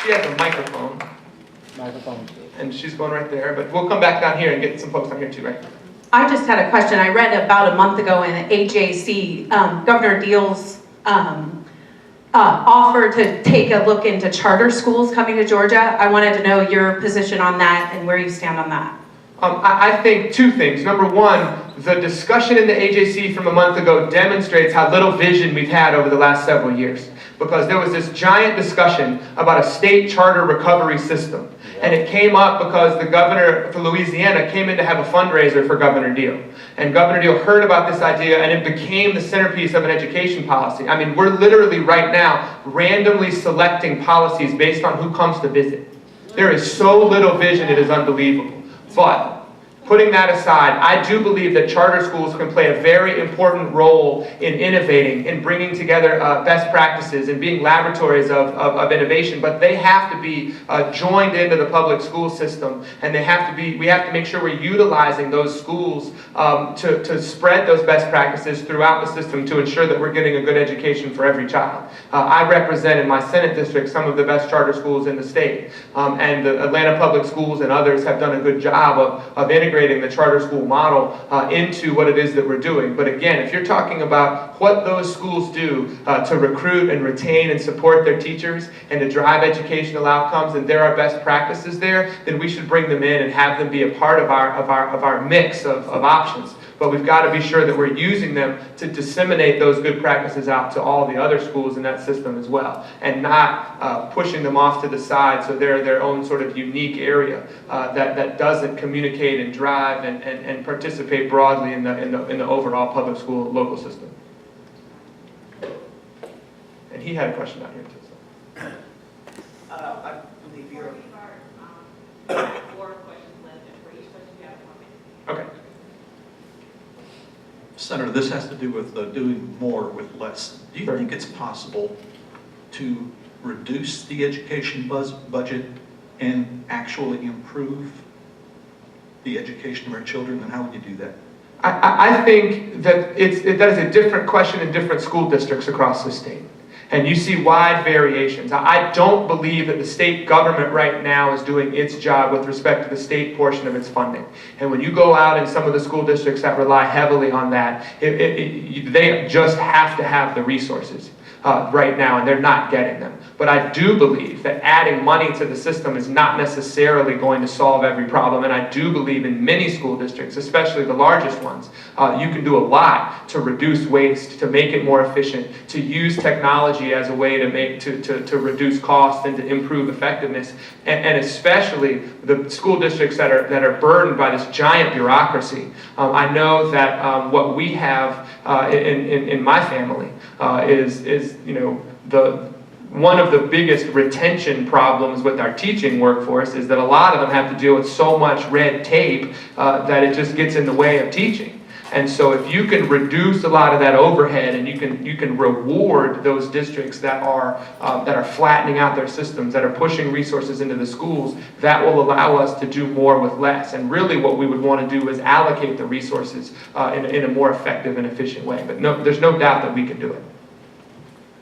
She has a microphone. And she's going right there, but we'll come back down here and get some folks on here too, right? I just had a question. I read about a month ago in the AJC, Governor Deal's offer to take a look into charter schools coming to Georgia. I wanted to know your position on that and where you stand on that. I think two things. Number one, the discussion in the AJC from a month ago demonstrates how little vision we've had over the last several years. Because there was this giant discussion about a state charter recovery system. And it came up because the governor for Louisiana came in to have a fundraiser for Governor Deal. And Governor Deal heard about this idea and it became the centerpiece of an education policy. I mean, we're literally right now randomly selecting policies based on who comes to visit. There is so little vision, it is unbelievable. But putting that aside, I do believe that charter schools can play a very important role in innovating, in bringing together best practices and being laboratories of innovation, but they have to be joined into the public school system, and we have to make sure we're utilizing those schools to spread those best practices throughout the system to ensure that we're getting a good education for every child. I represent in my Senate district some of the best charter schools in the state, and the Atlanta Public Schools and others have done a good job of integrating the charter school model into what it is that we're doing. But again, if you're talking about what those schools do to recruit and retain and support their teachers and to drive educational outcomes, and there are best practices there, then we should bring them in and have them be a part of our mix of options. But we've got to be sure that we're using them to disseminate those good practices out to all the other schools in that system as well, and not pushing them off to the side so they're their own sort of unique area that doesn't communicate and drive and participate broadly in the overall public school local system. And he had a question down here too. So. I believe you're. Okay. Senator, this has to do with doing more with less. Do you think it's possible to reduce the education budget and actually improve the education of our children, and how would you do that? I think that that is a different question in different school districts across the state. And you see wide variations. I don't believe that the state government right now is doing its job with respect to the state portion of its funding. And when you go out in some of the school districts that rely heavily on that, they just have to have the resources right now, and they're not getting them. But I do believe that adding money to the system is not necessarily going to solve every problem, and I do believe in many school districts, especially the largest ones, you can do a lot to reduce waste, to make it more efficient, to use technology as a way to reduce costs and to improve effectiveness, and especially the school districts that are burdened by this giant bureaucracy. I know that what we have in my family is one of the biggest retention problems with our teaching workforce is that a lot of them have to deal with so much red tape that it just gets in the way of teaching. And so if you can reduce a lot of that overhead and you can reward those districts that are flattening out their systems, that are pushing resources into the schools, that will allow us to do more with less. And really what we would want to do is allocate the resources in a more effective and efficient way. But no, there's no doubt that we can do it.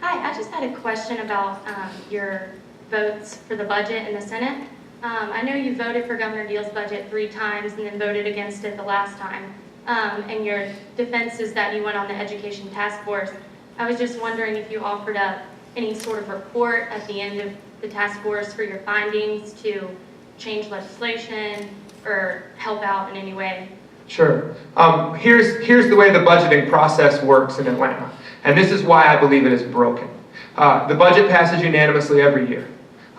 Hi, I just had a question about your votes for the budget in the Senate. I know you voted for Governor Deal's budget 3 times and then voted against it the last time. And your defense is that you went on the education task force. I was just wondering if you offered up any sort of report at the end of the task force for your findings to change legislation or help out in any way. Sure. Here's the way the budgeting process works in Atlanta. And this is why I believe it is broken. The budget passes unanimously every year.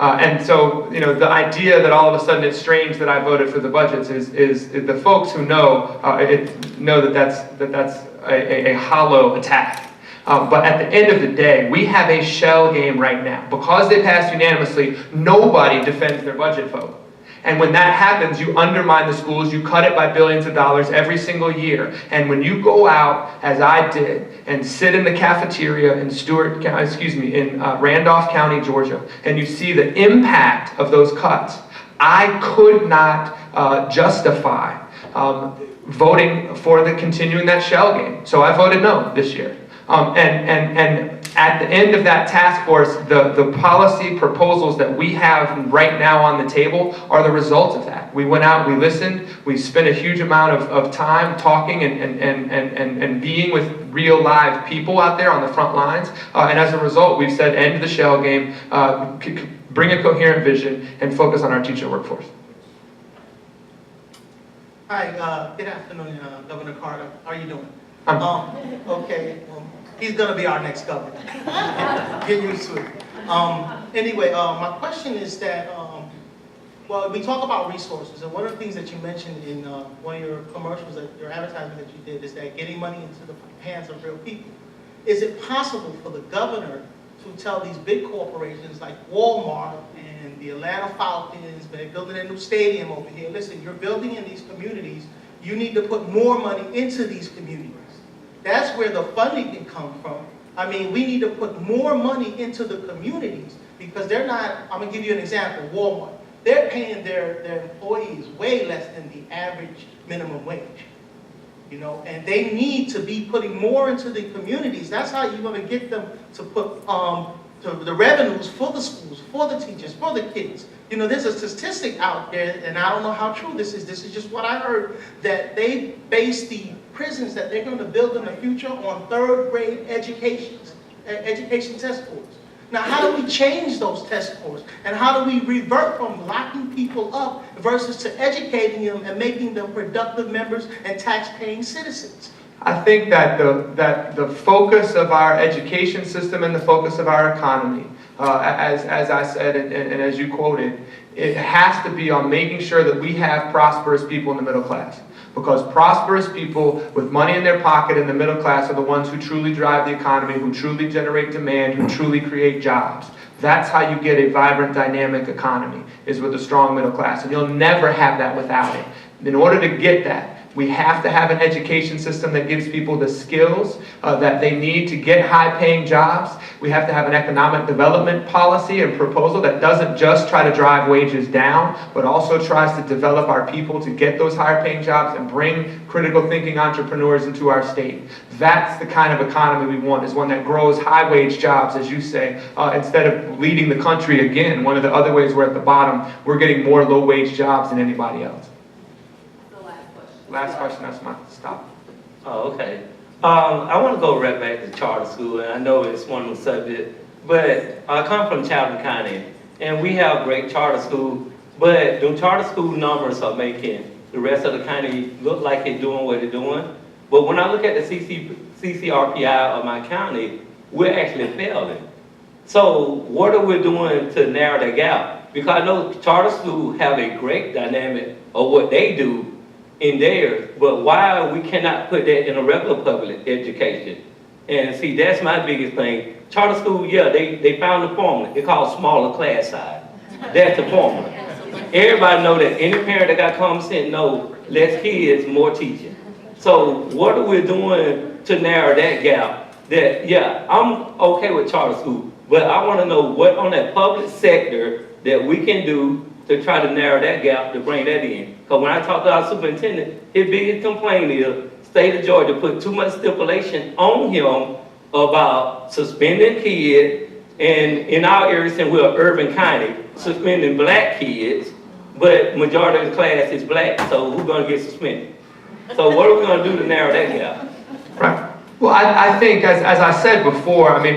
And so, the idea that all of a sudden it's strange that I voted for the budgets is the folks who know that that's a hollow attack. But at the end of the day, we have a shell game right now. Because they passed unanimously, nobody defends their budget vote. And when that happens, you undermine the schools, you cut it by billions of dollars every single year. And when you go out, as I did, and sit in the cafeteria in Randolph County, Georgia, and you see the impact of those cuts, I could not justify voting for continuing that shell game. So I voted no this year. And at the end of that task force, the policy proposals that we have right now on the table are the result of that. We went out, we listened, we spent a huge amount of time talking and being with real live people out there on the front lines. And as a result, we've said end the shell game, bring a coherent vision, and focus on our teacher workforce. Hi, good afternoon, Governor Carter. How are you doing? I'm- Okay, well, he's gonna be our next governor. Get used to it. Anyway, my question is that, well, we talk about resources, and one of the things that you mentioned in one of your commercials, your advertisement that you did, is that getting money into the hands of real people. Is it possible for the governor to tell these big corporations like Walmart and the Atlanta Falcons, they're building a new stadium over here, listen, you're building in these communities, you need to put more money into these communities. That's where the funding can come from. I mean, we need to put more money into the communities because they're not, I'm gonna give you an example, Walmart. They're paying their employees way less than the average minimum wage. You know, and they need to be putting more into the communities. That's how you're going to get them to put to the revenues for the schools, for the teachers, for the kids. You know, there's a statistic out there, and I don't know how true this is. This is just what I heard, that they base the prisons that they're going to build in the future on third-grade education test scores. Now, how do we change those test scores? And how do we revert from locking people up versus to educating them and making them productive members and tax-paying citizens? I think that the focus of our education system and the focus of our economy, as I said and as you quoted, it has to be on making sure that we have prosperous people in the middle class. Because prosperous people with money in their pocket in the middle class are the ones who truly drive the economy, who truly generate demand, who truly create jobs. That's how you get a vibrant, dynamic economy, is with a strong middle class. And you'll never have that without it. In order to get that, we have to have an education system that gives people the skills that they need to get high-paying jobs. We have to have an economic development policy and proposal that doesn't just try to drive wages down, but also tries to develop our people to get those higher-paying jobs and bring critical thinking entrepreneurs into our state. That's the kind of economy we want, is one that grows high-wage jobs, as you say, instead of leading the country again. One of the other ways we're at the bottom, we're getting more low-wage jobs than anybody else. Last question, that's my stop. Oh, okay. I want to go right back to charter school, and I know it's one of the subjects, but I come from Chatham County, and we have great charter schools, but the charter school numbers are making the rest of the county look like it's doing what it's doing. But when I look at the CCRPI of my county, we're actually failing. So what are we doing to narrow the gap? Because I know charter schools have a great dynamic of what they do in theirs, but why we cannot put that in a regular public education? And see, that's my biggest thing. Charter school, yeah, they found the formula. It's called smaller class size. That's the formula. Everybody know that any parent that got common sense know less kids, more teaching. So what are we doing to narrow that gap? That, yeah, I'm okay with charter school, but I want to know what on that public sector that we can do to try to narrow that gap, to bring that in. Because when I talk to our superintendent, his biggest complaint is state of Georgia put too much stipulation on him about suspending kids, and in our area, since we're an urban county, suspending black kids, but majority of the class is black, so who's going to get suspended? So what are we going to do to narrow that gap? Right. Well, I think, as I said before, I mean,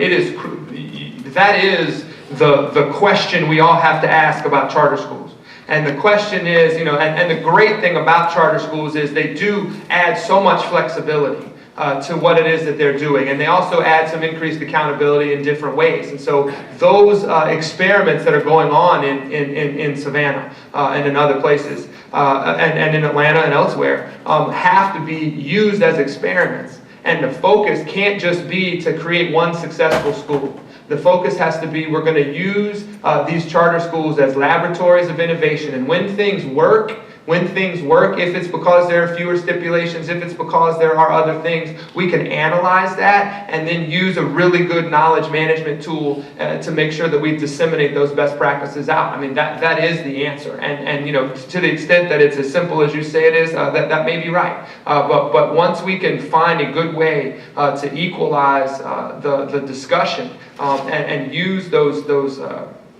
that is the question we all have to ask about charter schools. And the question is, you know, and the great thing about charter schools is they do add so much flexibility to what it is that they're doing. And they also add some increased accountability in different ways. And so those experiments that are going on in Savannah and in other places, and in Atlanta and elsewhere, have to be used as experiments. And the focus can't just be to create one successful school. The focus has to be, we're going to use these charter schools as laboratories of innovation. And when things work, when things work, if it's because there are fewer stipulations, if it's because there are other things, we can analyze that and then use a really good knowledge management tool to make sure that we disseminate those best practices out. I mean, that is the answer. And you know, to the extent that it's as simple as you say it is, that may be right. But once we can find a good way to equalize the discussion and use those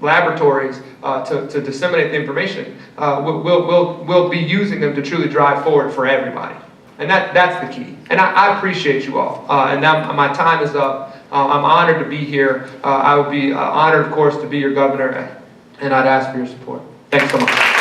laboratories to disseminate the information, we'll be using them to truly drive forward for everybody. And that's the key. And I appreciate you all. And now my time is up. I'm honored to be here. I would be honored, of course, to be your governor, and I'd ask for your support. Thanks so much.